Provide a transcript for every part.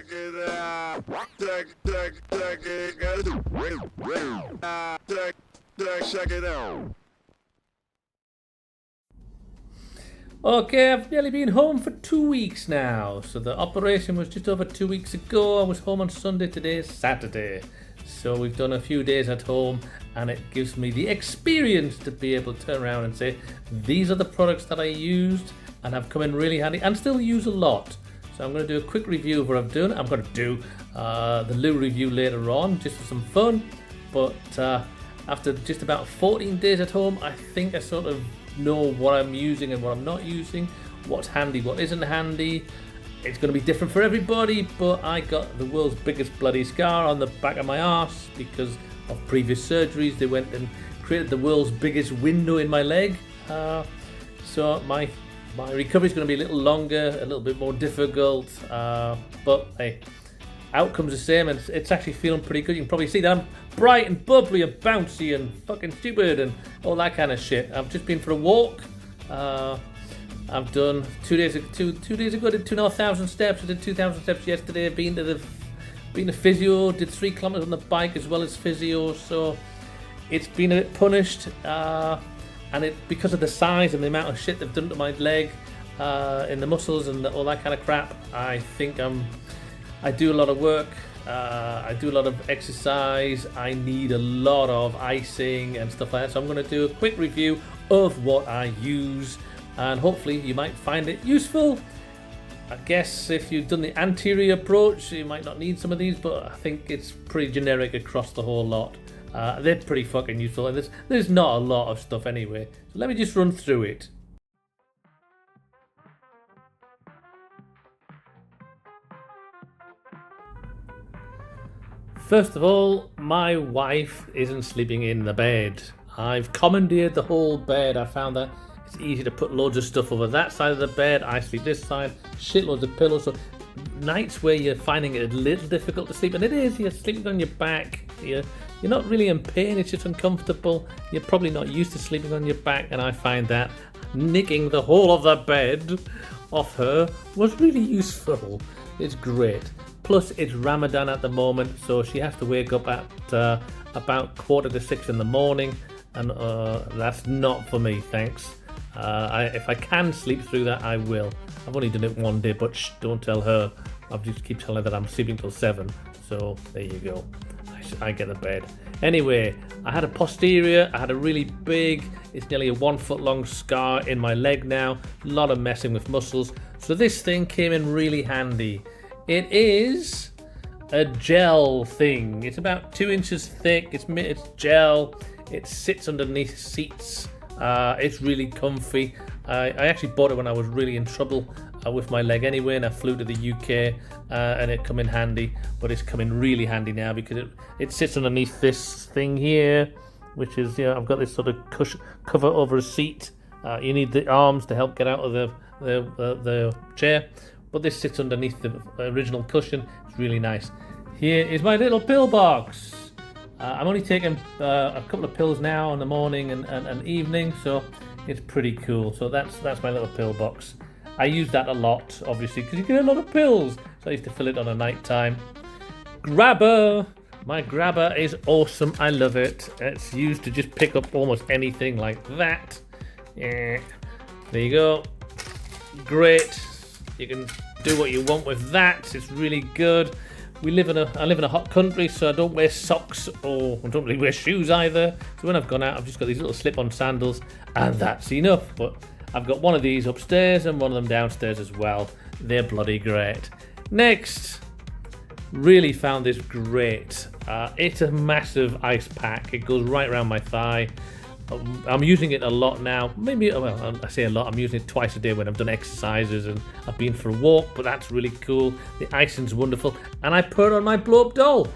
it out. Check it out. Okay, I've nearly been home for 2 weeks now. So the operation was just over 2 weeks ago. I was home on Sunday, today is Saturday. So we've done a few days at home and it gives me the experience to be able to turn around and say, these are the products that I used and have come in really handy and still use a lot. So I'm going to do a quick review of what I've done. I'm going to do the loo review later on just for some fun. But after just about 14 days at home, I think I sort of know what I'm using and what I'm not using, what's handy, what isn't handy. It's going to be different for everybody, but I got the world's biggest bloody scar on the back of my arse because of previous surgeries. They went and created the world's biggest window in my leg. So my recovery is going to be a little longer, a little bit more difficult, but hey, outcome's the same, and it's actually feeling pretty good. You can probably see that I'm bright and bubbly and bouncy and fucking stupid and all that kind of shit. I've just been for a walk. I've done 2 days ago. Two days ago, I did 2,500 steps. I did 2,000 steps yesterday. Been to physio. Did 3 kilometers on the bike as well as physio. So it's been a bit punished, and it because of the size and the amount of shit they've done to my leg, in the muscles and all that kind of crap. I think I do a lot of work. I do a lot of exercise. I need a lot of icing and stuff like that. So I'm going to do a quick review of what I use, and hopefully you might find it useful. I guess if you've done the anterior approach, you might not need some of these, but I think it's pretty generic across the whole lot. They're pretty fucking useful, and there's not a lot of stuff anyway. So let me just run through it. First of all, my wife isn't sleeping in the bed. I've commandeered the whole bed. I found that it's easy to put loads of stuff over that side of the bed. I sleep this side, shitloads of pillows. So nights where you're finding it a little difficult to sleep, and it is, you're sleeping on your back. You're not really in pain, it's just uncomfortable. You're probably not used to sleeping on your back, and I find that nicking the whole of the bed off her was really useful. It's great. Plus, it's Ramadan at the moment, so she has to wake up at about 5:45 in the morning, and that's not for me, thanks. If I can sleep through that, I will. I've only done it one day, but don't tell her. I'll just keep telling her that I'm sleeping till 7, so there you go. I get the bed. Anyway, I had a posterior, I had a really big, it's nearly a 1 foot long scar in my leg now, a lot of messing with muscles, so this thing came in really handy. It is a gel thing. It's about 2 inches thick. It's gel. It sits underneath seats. It's really comfy. I actually bought it when I was really in trouble with my leg anyway, and I flew to the UK, and it come in handy. But it's come in really handy now because it sits underneath this thing here, which is, I've got this sort of cover over a seat. You need the arms to help get out of the chair. But this sits underneath the original cushion. It's really nice. Here is my little pill box. I'm only taking a couple of pills now in the morning and evening, so it's pretty cool. So that's my little pill box. I use that a lot, obviously, because you get a lot of pills. So I used to fill it on a night time. Grabber. My grabber is awesome. I love it. It's used to just pick up almost anything like that. Yeah. There you go. Great. You can do what you want with that. It's really good. I live in a hot country, so I don't wear socks or I don't really wear shoes either. So when I've gone out, I've just got these little slip-on sandals, and that's enough. But I've got one of these upstairs and one of them downstairs as well. They're bloody great. Next, really found this great. It's a massive ice pack. It goes right around my thigh. I'm using it a lot now. I say a lot. I'm using it twice a day when I've done exercises and I've been for a walk, but that's really cool. The icing's wonderful. And I put it on my blow-up doll.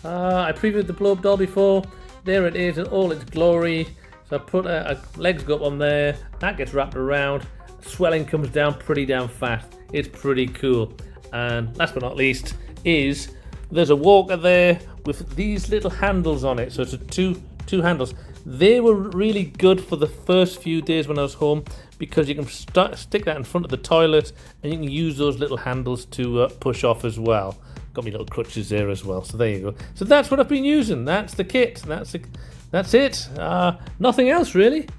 I previewed the blow-up doll before. There it is in all its glory. So I put legs go up on there. That gets wrapped around. Swelling comes down pretty damn fast. It's pretty cool. And last but not least is there's a walker there with these little handles on it. So it's two handles. They were really good for the first few days when I was home because you can stick that in front of the toilet, and you can use those little handles to push off as well. Got me little crutches there as well. So there you go. So that's what I've been using. That's the kit. That's it. Nothing else really.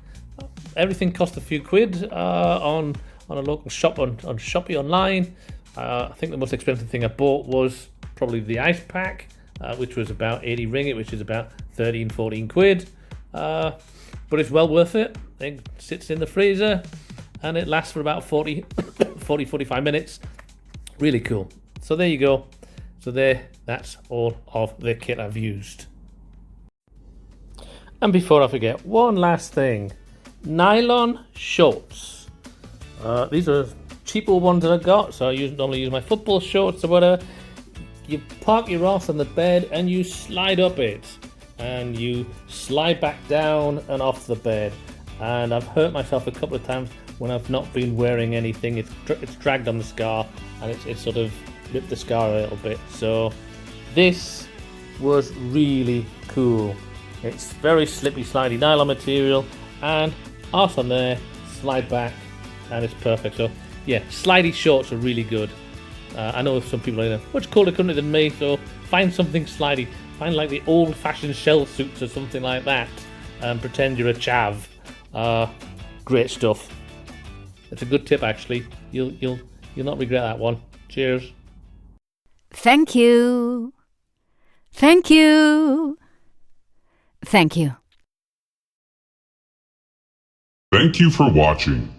Everything cost a few quid on a local shop on Shopee online. I think the most expensive thing I bought was probably the ice pack, which was about 80 ringgit, which is about 13-14 quid. But it's well worth it. It sits in the freezer and it lasts for about 40-45 minutes. Really cool. So there you go. So that's all of the kit I've used. And before I forget, one last thing. Nylon shorts. These are cheaper ones that I got, so I normally use my football shorts or whatever. You park your ass on the bed and you slide up it, and you slide back down and off the bed. And I've hurt myself a couple of times when I've not been wearing anything. It's dragged on the scar, and it's sort of ripped the scar a little bit. So this was really cool. It's very slippy, slidey nylon material, and arse on there, slide back, and it's perfect. So yeah, slidey shorts are really good. I know some people are in a much colder country than me, so find something slidey. Find like the old-fashioned shell suits or something like that, and pretend you're a chav. Great stuff. It's a good tip, actually. You'll not regret that one. Cheers. Thank you. Thank you. Thank you. Thank you for watching.